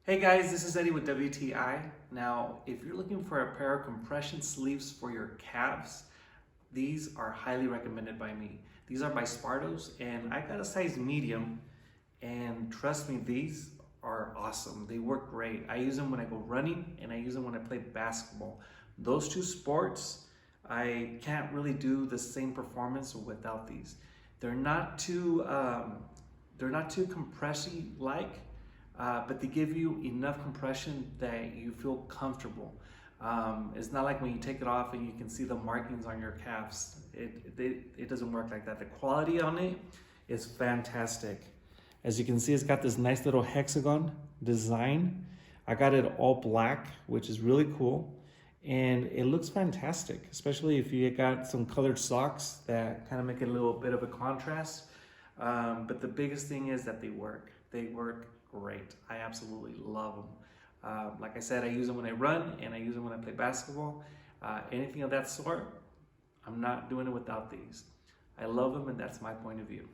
Hey guys, this is Eddie with WTI. Now, if you're looking for a pair of compression sleeves for your calves, these are highly recommended by me. These are by Sparthos, and I got a size medium, and trust me, these are awesome. They work great. I use them when I go running, and I use them when I play basketball. Those two sports, I can't really do the same performance without these. They're not too compressy like. But they give you enough compression that you feel comfortable. It's not like when you take it off and you can see the markings on your calves. It doesn't work like that. The quality on it is fantastic. As you can see, it's got this nice little hexagon design. I got it all black, which is really cool. And it looks fantastic, especially if you got some colored socks that kind of make it a little bit of a contrast. But the biggest thing is that they work. They work great. I absolutely love them. Like I said, I use them when I run and I use them when I play basketball. Anything of that sort, I'm not doing it without these. I love them, and that's my point of view.